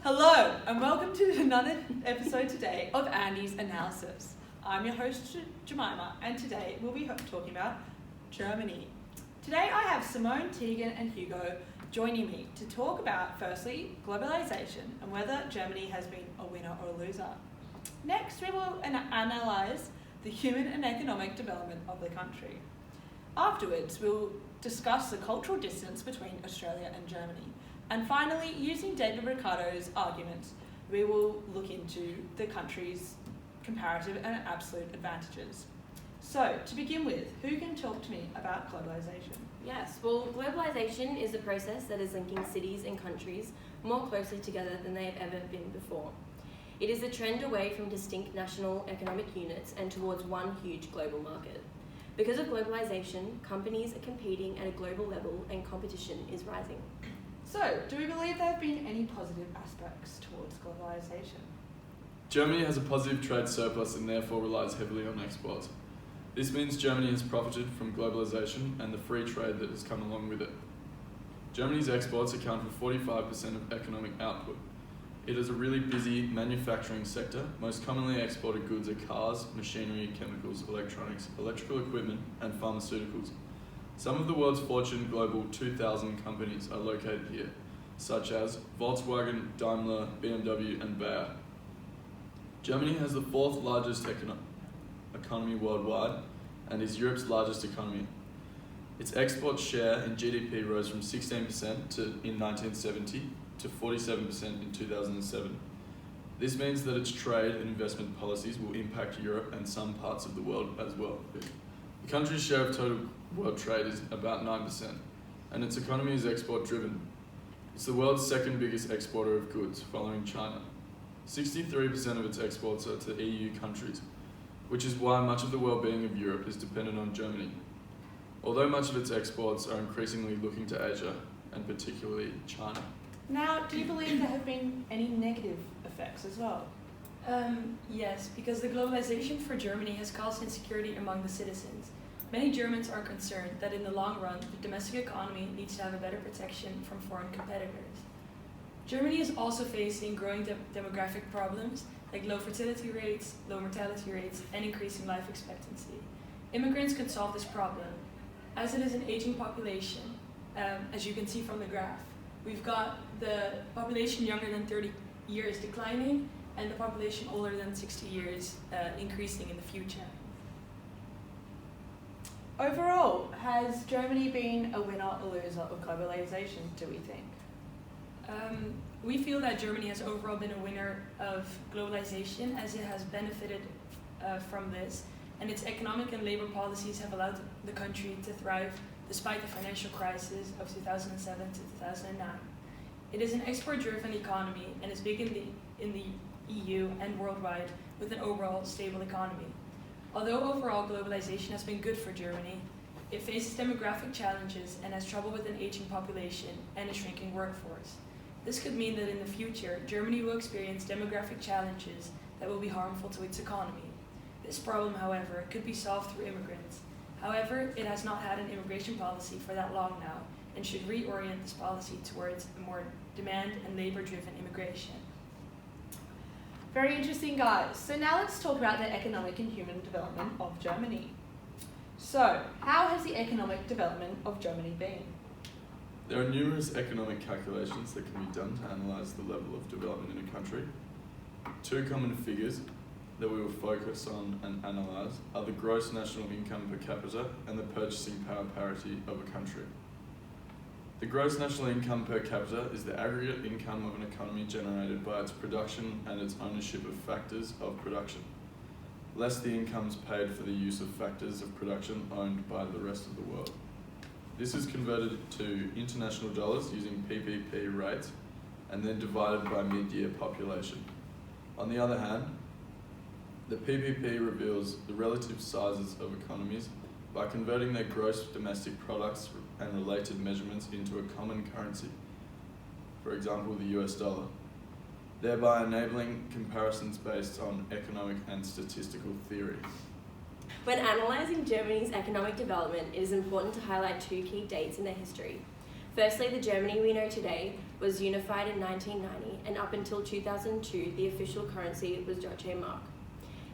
Hello, and welcome to another episode today of ANDYS Analysis. I'm your host, Jemima, and today we'll be talking about Germany. Today I have Simone, Tegan, and Hugo joining me to talk about, firstly, globalization and whether Germany has been a winner or a loser. Next, we will analyse the human and economic development of the country. Afterwards, we'll discuss the cultural distance between Australia and Germany. And finally, using David Ricardo's arguments, we will look into the country's comparative and absolute advantages. So, to begin with, who can talk to me about globalisation? Yes, well, globalisation is a process that is linking cities and countries more closely together than they have ever been before. It is a trend away from distinct national economic units and towards one huge global market. Because of globalisation, companies are competing at a global level and competition is rising. So, do we believe there have been any positive aspects towards globalisation? Germany has a positive trade surplus and therefore relies heavily on exports. This means Germany has profited from globalisation and the free trade that has come along with it. Germany's exports account for 45% of economic output. It is a really busy manufacturing sector. Most commonly exported goods are cars, machinery, chemicals, electronics, electrical equipment, and pharmaceuticals. Some of the world's Fortune Global 2000 companies are located here, such as Volkswagen, Daimler, BMW, and Bayer. Germany has the fourth largest economy worldwide and is Europe's largest economy. Its export share in GDP rose from 16% in 1970 to 47% in 2007. This means that its trade and investment policies will impact Europe and some parts of the world as well. The country's share of total world trade is about 9%, and its economy is export-driven. It's the world's second biggest exporter of goods, following China. 63% of its exports are to EU countries, which is why much of the well-being of Europe is dependent on Germany. Although much of its exports are increasingly looking to Asia, and particularly China. Now, do you believe there have been any negative effects as well? Yes, because the globalization for Germany has caused insecurity among the citizens. Many Germans are concerned that in the long run, the domestic economy needs to have a better protection from foreign competitors. Germany is also facing growing demographic problems like low fertility rates, low mortality rates, and increasing life expectancy. Immigrants could solve this problem. As it is an aging population, as you can see from the graph, we've got the population younger than 30 years declining, and the population older than 60 years increasing in the future. Overall, has Germany been a winner or loser of globalisation, do we think? We feel that Germany has overall been a winner of globalization as it has benefited from this, and its economic and labor policies have allowed the country to thrive despite the financial crisis of 2007 to 2009. It is an export-driven economy and is big in the EU and worldwide with an overall stable economy. Although overall globalization has been good for Germany, it faces demographic challenges and has trouble with an aging population and a shrinking workforce. This could mean that in the future, Germany will experience demographic challenges that will be harmful to its economy. This problem, however, could be solved through immigrants. However, it has not had an immigration policy for that long now and should reorient this policy towards a more demand and labor-driven immigration. Very interesting, guys. So now let's talk about the economic and human development of Germany. So, how has the economic development of Germany been? There are numerous economic calculations that can be done to analyse the level of development in a country. Two common figures that we will focus on and analyse are the gross national income per capita and the purchasing power parity of a country. The gross national income per capita is the aggregate income of an economy generated by its production and its ownership of factors of production, less the incomes paid for the use of factors of production owned by the rest of the world. This is converted to international dollars using PPP rates and then divided by mid-year population. On the other hand, the PPP reveals the relative sizes of economies by converting their gross domestic products and related measurements into a common currency, for example the US dollar, thereby enabling comparisons based on economic and statistical theory. When analysing Germany's economic development, it is important to highlight two key dates in their history. Firstly, the Germany we know today was unified in 1990, and up until 2002, the official currency was Deutsche Mark.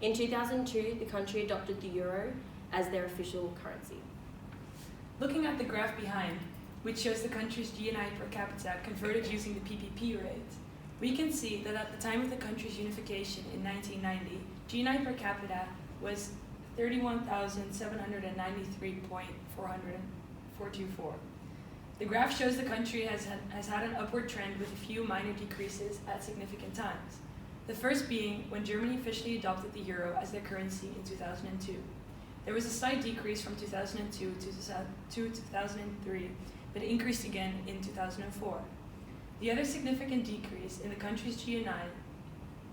In 2002, the country adopted the euro as their official currency. Looking at the graph behind, which shows the country's GNI per capita converted using the PPP rate, we can see that at the time of the country's unification in 1990, GNI per capita was 31,793.424. The graph shows the country has had an upward trend with a few minor decreases at significant times. The first being when Germany officially adopted the euro as their currency in 2002. There was a slight decrease from 2002 to 2003, but it increased again in 2004. The other significant decrease in the country's GNI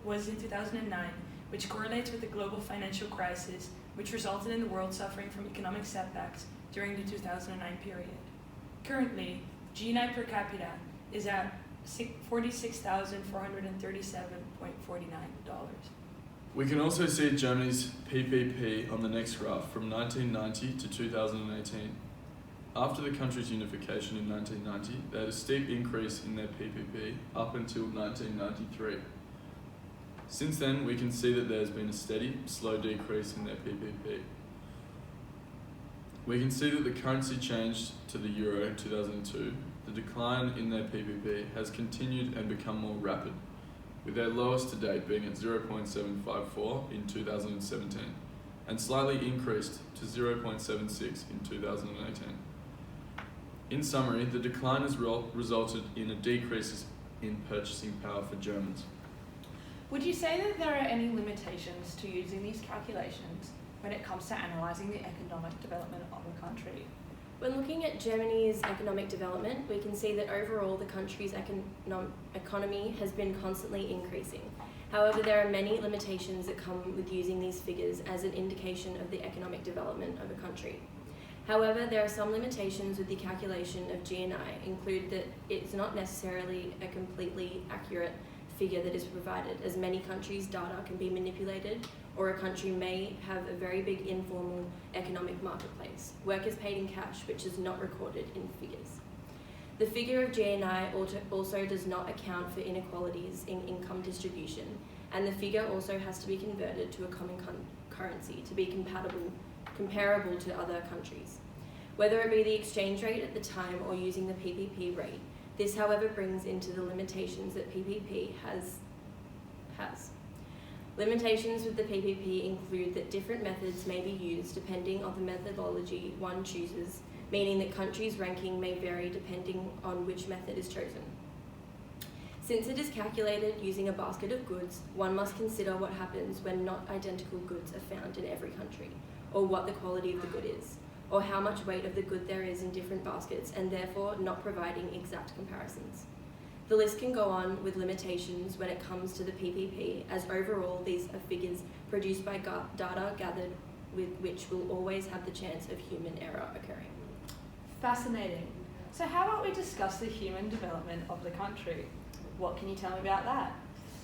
was in 2009, which correlates with the global financial crisis, which resulted in the world suffering from economic setbacks during the 2009 period. Currently, GNI per capita is at $46,437.49. We can also see Germany's PPP on the next graph from 1990 to 2018. After the country's unification in 1990, they had a steep increase in their PPP up until 1993. Since then, we can see that there has been a steady, slow decrease in their PPP. We can see that the currency changed to the euro in 2002. The decline in their PPP has continued and become more rapid, with their lowest to date being at 0.754 in 2017, and slightly increased to 0.76 in 2018. In summary, the decline has resulted in a decrease in purchasing power for Germans. Would you say that there are any limitations to using these calculations when it comes to analysing the economic development of a country? When looking at Germany's economic development, we can see that overall the country's economy has been constantly increasing. However, there are many limitations that come with using these figures as an indication of the economic development of a country. However, there are some limitations with the calculation of GNI, include that it's not necessarily a completely accurate figure that is provided, as many countries' data can be manipulated, or a country may have a very big informal economic marketplace. Work is paid in cash, which is not recorded in figures. The figure of GNI also does not account for inequalities in income distribution, and the figure also has to be converted to a common currency to be comparable to other countries, whether it be the exchange rate at the time or using the PPP rate. This, however, brings into the limitations that PPP has. Limitations with the PPP include that different methods may be used depending on the methodology one chooses, meaning that countries' ranking may vary depending on which method is chosen. Since it is calculated using a basket of goods, one must consider what happens when not identical goods are found in every country, or what the quality of the good is, or how much weight of the good there is in different baskets, and therefore not providing exact comparisons. The list can go on with limitations when it comes to the PPP, as overall these are figures produced by data gathered with which will always have the chance of human error occurring. Fascinating. So how about we discuss the human development of the country? What can you tell me about that?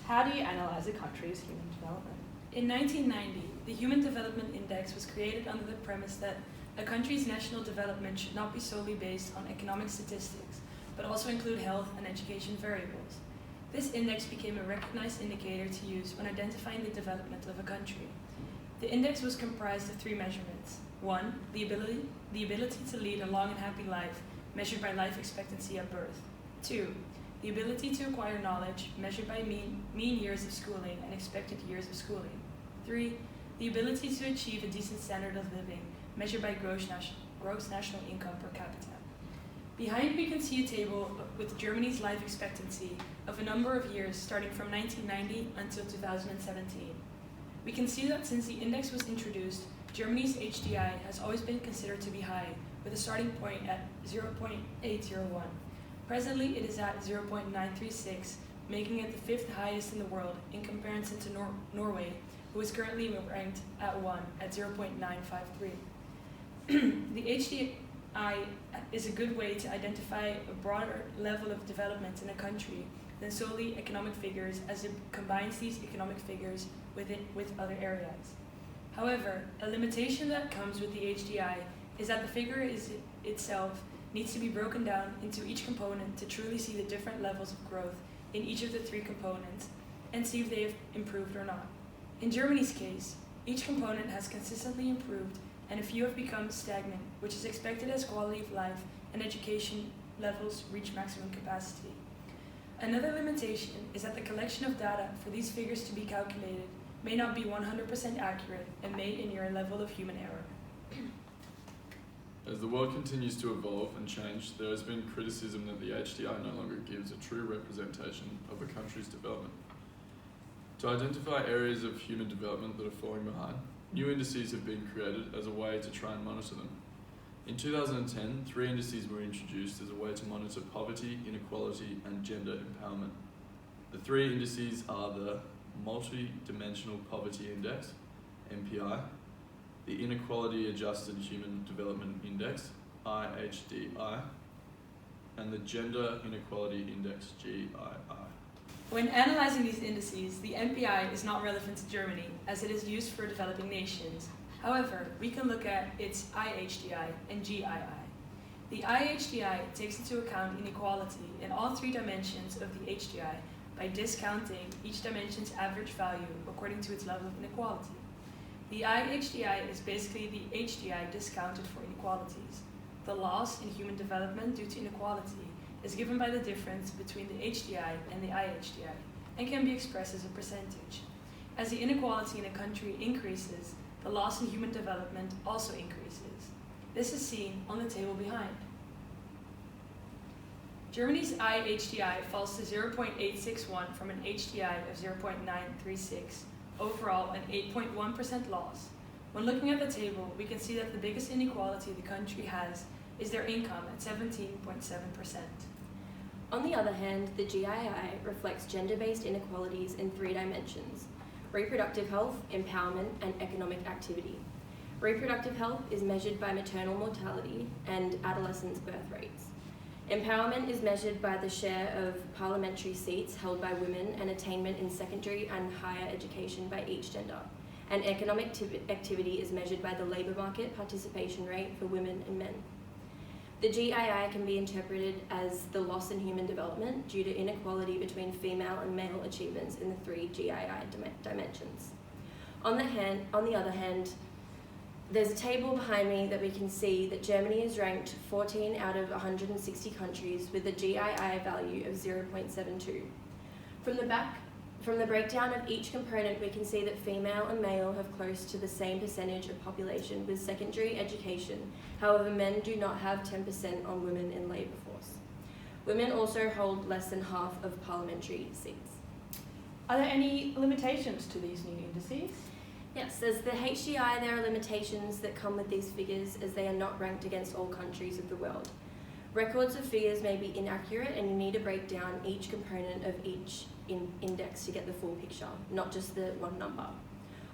How do you analyse a country's human development? In 1990, the Human Development Index was created under the premise that a country's national development should not be solely based on economic statistics, but also include health and education variables. This index became a recognized indicator to use when identifying the development of a country. The index was comprised of 3 measurements. 1, the ability to lead a long and happy life, measured by life expectancy at birth. 2, the ability to acquire knowledge, measured by mean years of schooling and expected years of schooling. 3, the ability to achieve a decent standard of living, measured by gross national income per capita. Behind we can see a table with Germany's life expectancy of a number of years starting from 1990 until 2017. We can see that since the index was introduced, Germany's HDI has always been considered to be high, with a starting point at 0.801. Presently, it is at 0.936, making it the 5th highest in the world in comparison to Norway, who is currently ranked at 1 at 0.953. The HDI is a good way to identify a broader level of development in a country than solely economic figures, as it combines these economic figures with other areas. However, a limitation that comes with the HDI is that the figure itself needs to be broken down into each component to truly see the different levels of growth in each of the three components and see if they have improved or not. In Germany's case, each component has consistently improved and a few have become stagnant, which is expected as quality of life and education levels reach maximum capacity. Another limitation is that the collection of data for these figures to be calculated may not be 100% accurate and may inure a level of human error. As the world continues to evolve and change, there has been criticism that the HDI no longer gives a true representation of a country's development. To identify areas of human development that are falling behind, new indices have been created as a way to try and monitor them. In 2010, 3 indices were introduced as a way to monitor poverty, inequality, and gender empowerment. The 3 indices are the Multi-Dimensional Poverty Index, MPI, the Inequality Adjusted Human Development Index, IHDI, and the Gender Inequality Index, GII. When analyzing these indices, the MPI is not relevant to Germany as it is used for developing nations. However, we can look at its IHDI and GII. The IHDI takes into account inequality in all 3 dimensions of the HDI by discounting each dimension's average value according to its level of inequality. The IHDI is basically the HDI discounted for inequalities. The loss in human development due to inequality is given by the difference between the HDI and the IHDI and can be expressed as a percentage. As the inequality in a country increases, the loss in human development also increases. This is seen on the table behind. Germany's IHDI falls to 0.861 from an HDI of 0.936, overall an 8.1% loss. When looking at the table, we can see that the biggest inequality the country has is their income at 17.7%. On the other hand, the GII reflects gender-based inequalities in 3 dimensions: reproductive health, empowerment, and economic activity. Reproductive health is measured by maternal mortality and adolescents' birth rates. Empowerment is measured by the share of parliamentary seats held by women and attainment in secondary and higher education by each gender. And economic activity is measured by the labour market participation rate for women and men. The GII can be interpreted as the loss in human development due to inequality between female and male achievements in the 3 GII dimensions. On the other hand, there's a table behind me that we can see that Germany is ranked 14 out of 160 countries with a GII value of 0.72. From the breakdown of each component, we can see that female and male have close to the same percentage of population with secondary education. However, men do not have 10% on women in labour force. Women also hold less than half of parliamentary seats. Are there any limitations to these new indices? Yes, as the HDI, there are limitations that come with these figures as they are not ranked against all countries of the world. Records of figures may be inaccurate and you need to break down each component of each index to get the full picture, not just the one number.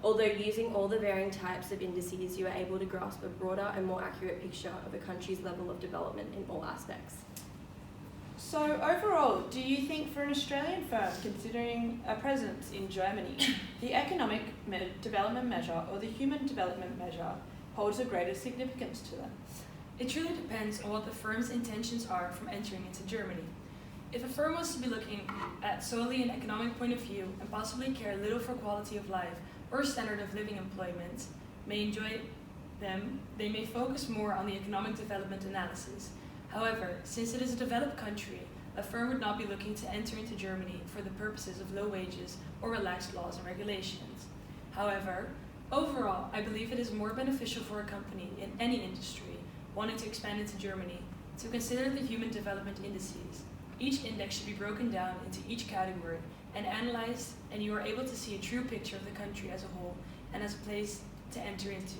Although using all the varying types of indices, you are able to grasp a broader and more accurate picture of a country's level of development in all aspects. So overall, do you think for an Australian firm considering a presence in Germany, the economic development measure or the human development measure holds a greater significance to them? It truly depends on what the firm's intentions are from entering into Germany. If a firm wants to be looking at solely an economic point of view and possibly care little for quality of life or standard of living employment may enjoy them, they may focus more on the economic development analysis. However, since it is a developed country, a firm would not be looking to enter into Germany for the purposes of low wages or relaxed laws and regulations. However, overall, I believe it is more beneficial for a company in any industry wanting to expand into Germany to consider the human development indices. Each index should be broken down into each category and analyzed, and you are able to see a true picture of the country as a whole and as a place to enter into.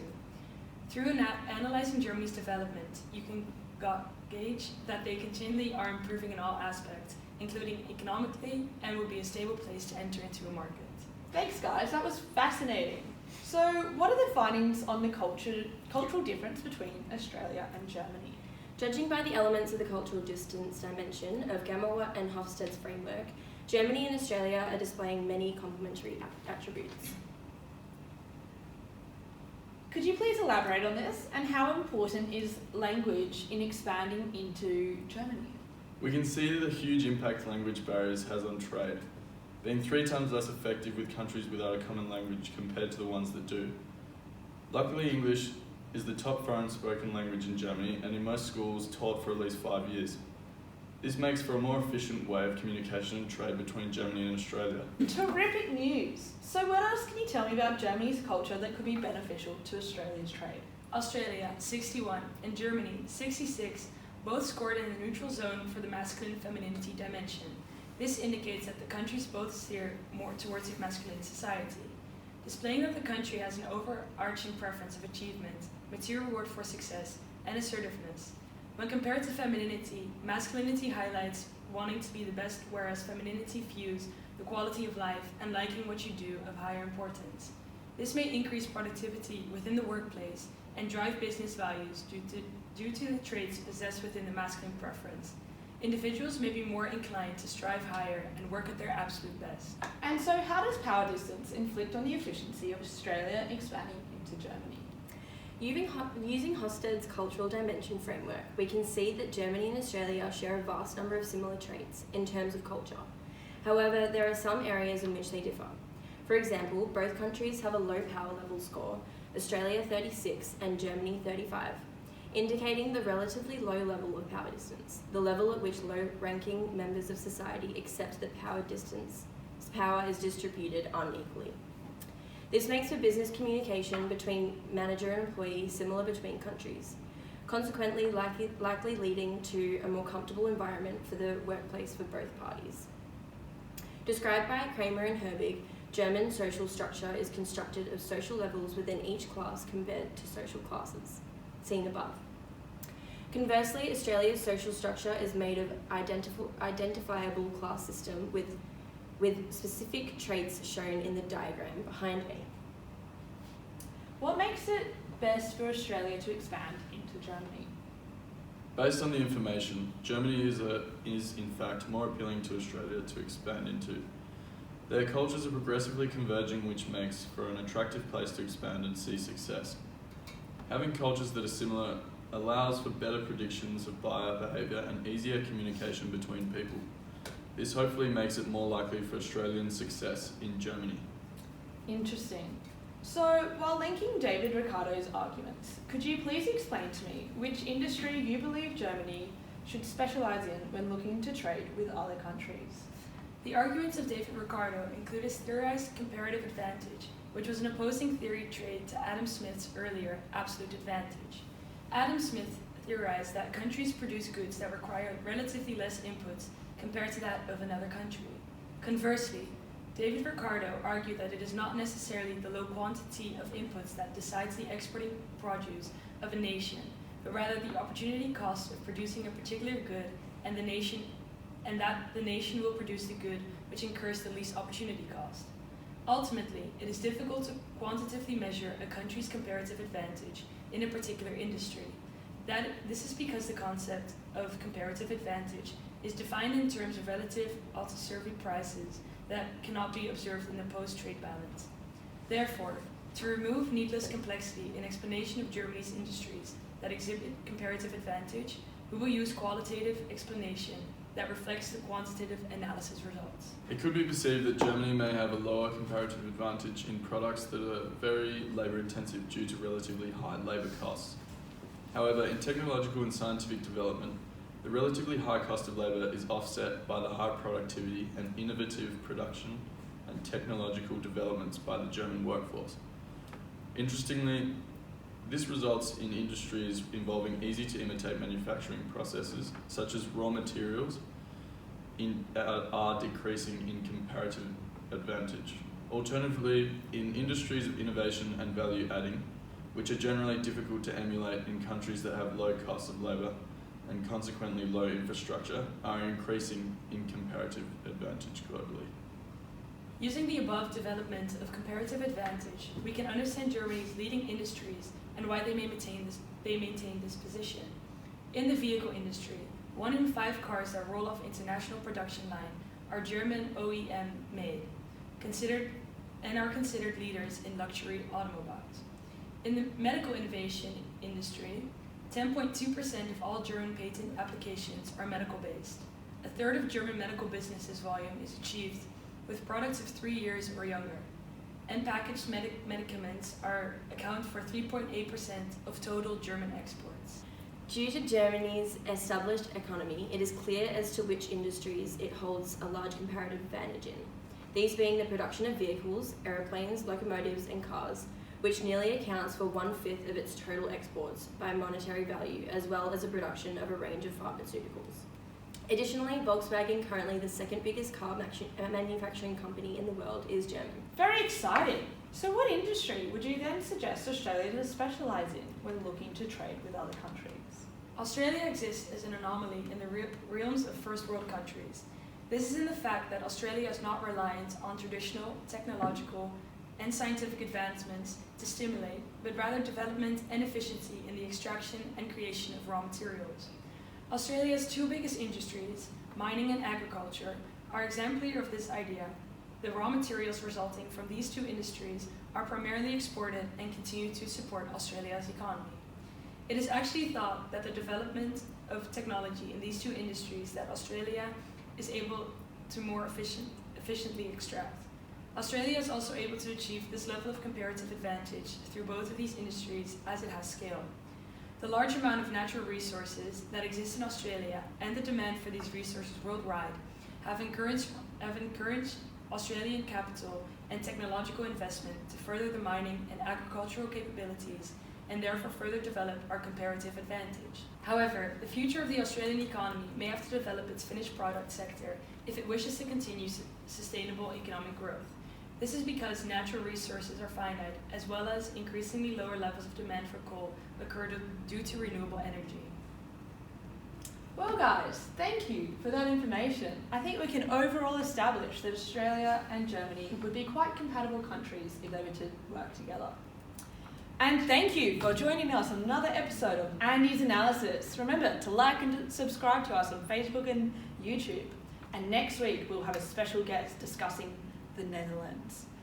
Through analyzing Germany's development, you can gauge that they continually are improving in all aspects, including economically, and will be a stable place to enter into a market. Thanks guys, that was fascinating. So what are the findings on the cultural difference between Australia and Germany? Judging by the elements of the cultural distance dimension of Gammelwatt and Hofstede's framework, Germany and Australia are displaying many complementary attributes. Could you please elaborate on this, and how important is language in expanding into Germany? We can see the huge impact language barriers has on trade, being 3 times less effective with countries without a common language compared to the ones that do. Luckily, English is the top foreign spoken language in Germany and in most schools taught for at least 5 years. This makes for a more efficient way of communication and trade between Germany and Australia. Terrific news! So what else can you tell me about Germany's culture that could be beneficial to Australia's trade? Australia, 61, and Germany, 66, both scored in the neutral zone for the masculine-femininity dimension. This indicates that the countries both steer more towards a masculine society, displaying that the country has an overarching preference of achievement, material reward for success, and assertiveness. When compared to femininity, masculinity highlights wanting to be the best, whereas femininity views the quality of life and liking what you do of higher importance. This may increase productivity within the workplace and drive business values due to the traits possessed within the masculine preference. Individuals may be more inclined to strive higher and work at their absolute best. And so how does power distance inflict on the efficiency of Australia expanding into Germany? Using Hofstede's cultural dimension framework, we can see that Germany and Australia share a vast number of similar traits in terms of culture. However, there are some areas in which they differ. For example, both countries have a low power level score, Australia 36 and Germany 35, indicating the relatively low level of power distance, the level at which low-ranking members of society accept that power is distributed unequally. This makes for business communication between manager and employee similar between countries, consequently likely leading to a more comfortable environment for the workplace for both parties. Described by Kramer and Herbig, German social structure is constructed of social levels within each class compared to social classes, seen above. Conversely, Australia's social structure is made of identifiable class system with specific traits shown in the diagram behind me. What makes it best for Australia to expand into Germany? Based on the information, Germany is in fact more appealing to Australia to expand into. Their cultures are progressively converging, which makes for an attractive place to expand and see success. Having cultures that are similar allows for better predictions of buyer behaviour and easier communication between people. This hopefully makes it more likely for Australian success in Germany. Interesting. So, while linking David Ricardo's arguments, could you please explain to me which industry you believe Germany should specialise in when looking to trade with other countries? The arguments of David Ricardo include his theorized comparative advantage, which was an opposing theory trait to Adam Smith's earlier absolute advantage. Adam Smith theorized that countries produce goods that require relatively less inputs compared to that of another country. Conversely, David Ricardo argued that it is not necessarily the low quantity of inputs that decides the exporting produce of a nation, but rather the opportunity cost of producing a particular good and that the nation will produce the good which incurs the least opportunity cost. Ultimately, it is difficult to quantitatively measure a country's comparative advantage in a particular industry. This is because the concept of comparative advantage is defined in terms of relative auto-serving prices that cannot be observed in the post-trade balance. Therefore, to remove needless complexity in explanation of Germany's industries that exhibit comparative advantage, we will use qualitative explanation that reflects the quantitative analysis results. It could be perceived that Germany may have a lower comparative advantage in products that are very labour intensive due to relatively high labour costs. However, in technological and scientific development, the relatively high cost of labour is offset by the high productivity and innovative production and technological developments by the German workforce. Interestingly, this results in industries involving easy-to-imitate manufacturing processes, such as raw materials, are decreasing in comparative advantage. Alternatively, in industries of innovation and value adding, which are generally difficult to emulate in countries that have low costs of labour and consequently low infrastructure, are increasing in comparative advantage globally. Using the above development of comparative advantage, we can understand Germany's leading industries and why they maintain this position. In the vehicle industry, 1 in 5 cars that roll off international production line are German OEM made, and are considered leaders in luxury automobiles. In the medical innovation industry, 10.2% of all German patent applications are medical-based. A third of German medical business's volume is achieved with products of 3 years or younger. And packaged medicaments account for 3.8% of total German exports. Due to Germany's established economy, it is clear as to which industries it holds a large comparative advantage in. These being the production of vehicles, aeroplanes, locomotives and cars, which nearly accounts for 1/5 of its total exports by monetary value, as well as the production of a range of pharmaceuticals. Additionally, Volkswagen, currently the second biggest car manufacturing company in the world, is German. Very exciting. So what industry would you then suggest Australia to specialise in when looking to trade with other countries? Australia exists as an anomaly in the realms of first world countries. This is in the fact that Australia is not reliant on traditional technological and scientific advancements to stimulate, but rather development and efficiency in the extraction and creation of raw materials. Australia's two biggest industries, mining and agriculture, are exemplary of this idea. The raw materials resulting from these two industries are primarily exported and continue to support Australia's economy. It is actually thought that the development of technology in these two industries that Australia is able to more efficiently extract. Australia is also able to achieve this level of comparative advantage through both of these industries as it has scale. The large amount of natural resources that exist in Australia and the demand for these resources worldwide have encouraged Australian capital and technological investment to further the mining and agricultural capabilities and therefore further develop our comparative advantage. However, the future of the Australian economy may have to develop its finished product sector if it wishes to continue sustainable economic growth. This is because natural resources are finite, as well as increasingly lower levels of demand for coal occur due to renewable energy. Well guys, thank you for that information. I think we can overall establish that Australia and Germany would be quite compatible countries if they were to work together. And thank you for joining us on another episode of ANDYS Analysis. Remember to like and subscribe to us on Facebook and YouTube. And next week we'll have a special guest discussing the Netherlands.